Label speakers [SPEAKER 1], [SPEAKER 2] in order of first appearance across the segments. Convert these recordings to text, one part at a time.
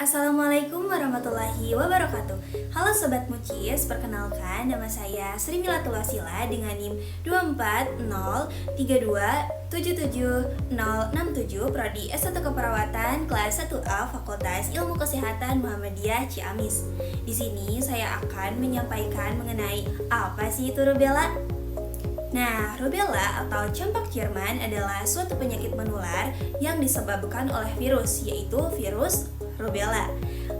[SPEAKER 1] Assalamualaikum warahmatullahi wabarakatuh. Halo Sobat Mucis, perkenalkan nama saya Sri Milatul Wasila dengan NIM 24032777067 Prodi S1 Keperawatan kelas 1A Fakultas Ilmu Kesehatan Muhammadiyah Ciamis. Di sini saya akan menyampaikan mengenai apa sih itu rubella. Nah, rubella atau campak Jerman adalah suatu penyakit menular yang disebabkan oleh virus, yaitu virus rubella.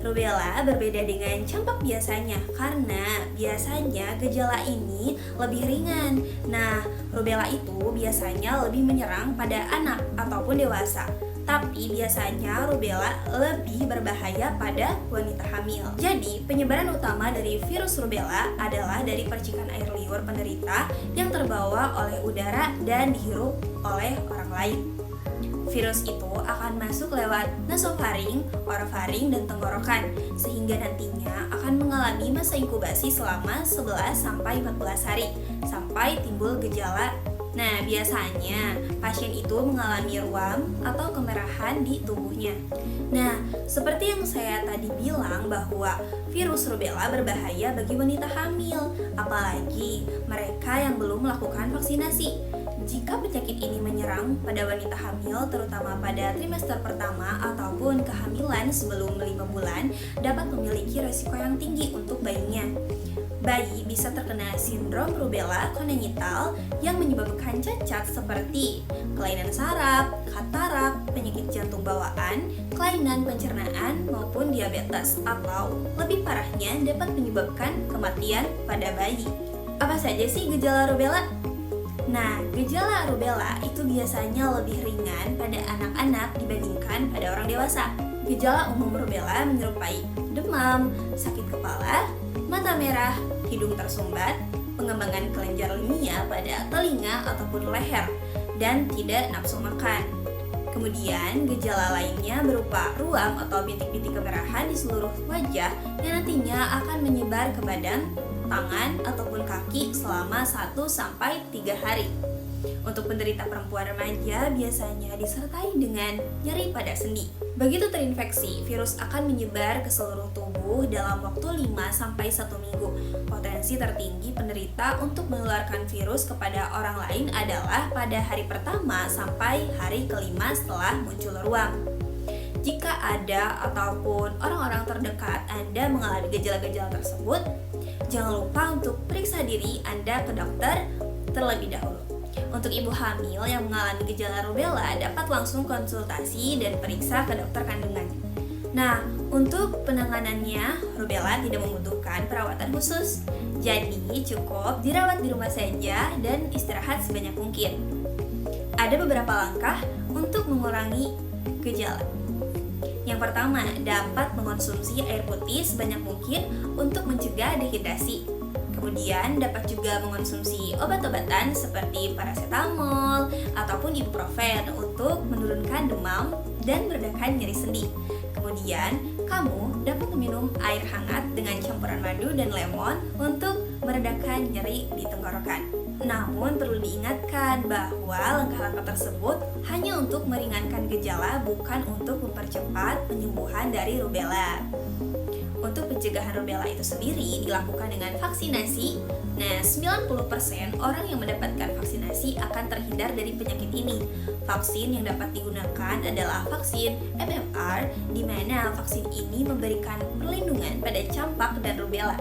[SPEAKER 1] Rubella berbeda dengan campak biasanya karena biasanya gejala ini lebih ringan. Nah, rubella itu biasanya lebih menyerang pada anak ataupun dewasa. Tapi biasanya rubella lebih berbahaya pada wanita hamil. Jadi, penyebaran utama dari virus rubella adalah dari percikan air liur penderita yang terbawa oleh udara dan dihirup oleh orang lain. Virus itu akan masuk lewat nasofaring, orofaring, dan tenggorokan sehingga nantinya akan mengalami masa inkubasi selama 11-14 hari sampai timbul gejala. Nah, biasanya pasien itu mengalami ruam atau kemerahan di tubuhnya. Nah, seperti yang saya tadi bilang bahwa virus rubella berbahaya bagi wanita hamil, apalagi mereka yang belum melakukan vaksinasi. Jika penyakit ini menyerang pada wanita hamil, terutama pada trimester pertama ataupun kehamilan sebelum 5 bulan, dapat memiliki resiko yang tinggi untuk bayinya. Bayi bisa terkena sindrom rubella kongenital yang menyebabkan cacat seperti kelainan saraf, katarak, penyakit jantung bawaan, kelainan pencernaan, maupun diabetes, atau lebih parahnya dapat menyebabkan kematian pada bayi. Apa saja sih gejala rubella? Nah, gejala rubella itu biasanya lebih ringan pada anak-anak dibandingkan pada orang dewasa. Gejala umum rubella menyerupai demam, sakit kepala, mata merah, hidung tersumbat, pengembangan kelenjar linia pada telinga ataupun leher, dan tidak nafsu makan. Kemudian, gejala lainnya berupa ruam atau bintik-bintik kemerahan di seluruh wajah yang nantinya akan menyebar ke badan, tangan, ataupun kaki selama 1-3 hari. Untuk penderita perempuan remaja biasanya disertai dengan nyeri pada sendi. Begitu terinfeksi, virus akan menyebar ke seluruh tubuh dalam waktu 5-1 minggu. Potensi tertinggi penderita untuk menularkan virus kepada orang lain adalah pada hari pertama sampai hari kelima setelah muncul ruam. Jika ada ataupun orang-orang terdekat Anda mengalami gejala-gejala tersebut, jangan lupa untuk periksa diri Anda ke dokter terlebih dahulu. Untuk ibu hamil yang mengalami gejala rubella dapat langsung konsultasi dan periksa ke dokter kandungan. Nah, untuk penanganannya, rubella tidak membutuhkan perawatan khusus. Jadi, cukup dirawat di rumah saja dan istirahat sebanyak mungkin. Ada beberapa langkah untuk mengurangi gejala. Yang pertama, dapat mengonsumsi air putih sebanyak mungkin untuk mencegah dehidrasi. Kemudian dapat juga mengonsumsi obat-obatan seperti paracetamol ataupun ibuprofen untuk menurunkan demam dan meredakan nyeri sendi. Kemudian, kamu dapat meminum air hangat dengan campuran madu dan lemon untuk meredakan nyeri di tenggorokan. Namun perlu diingatkan bahwa langkah-langkah tersebut hanya untuk meringankan gejala, bukan untuk mempercepat penyembuhan dari rubella. Untuk pencegahan rubella itu sendiri dilakukan dengan vaksinasi. Nah, 90% orang yang mendapatkan vaksinasi akan terhindar dari penyakit ini. Vaksin yang dapat digunakan adalah vaksin MMR, di mana vaksin ini memberikan perlindungan pada campak dan rubella.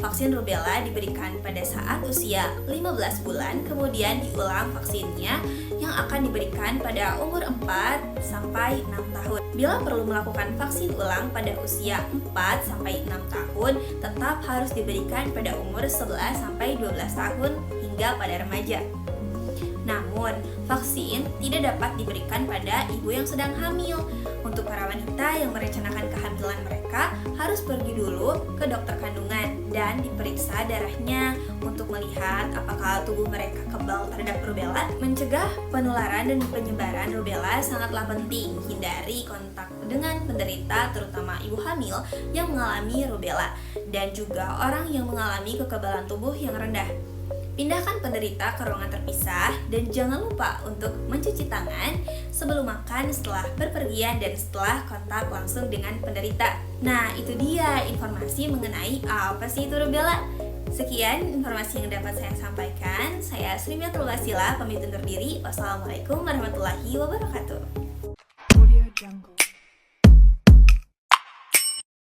[SPEAKER 1] Vaksin rubella diberikan pada saat usia 15 bulan, kemudian diulang vaksinnya yang akan diberikan pada umur 4-6 tahun. Bila perlu melakukan vaksin ulang pada usia 4-6 tahun, tetap harus diberikan pada umur 11-12 tahun hingga pada remaja. Namun, vaksin tidak dapat diberikan pada ibu yang sedang hamil. Untuk para wanita yang merencanakan kehamilan, mereka harus pergi dulu ke dokter kandungan dan diperiksa darahnya untuk melihat apakah tubuh mereka kebal terhadap rubella. Mencegah penularan dan penyebaran rubella sangatlah penting. Hindari kontak dengan penderita, terutama ibu hamil yang mengalami rubella dan juga orang yang mengalami kekebalan tubuh yang rendah. Pindahkan penderita ke ruangan terpisah dan jangan lupa untuk mencuci tangan sebelum makan, setelah berpergian, dan setelah kontak langsung dengan penderita. Nah, itu dia informasi mengenai apa sih itu rubella. Sekian informasi yang dapat saya sampaikan. Saya Sri Miatul Wasila, pamit undur diri. Wassalamualaikum warahmatullahi wabarakatuh.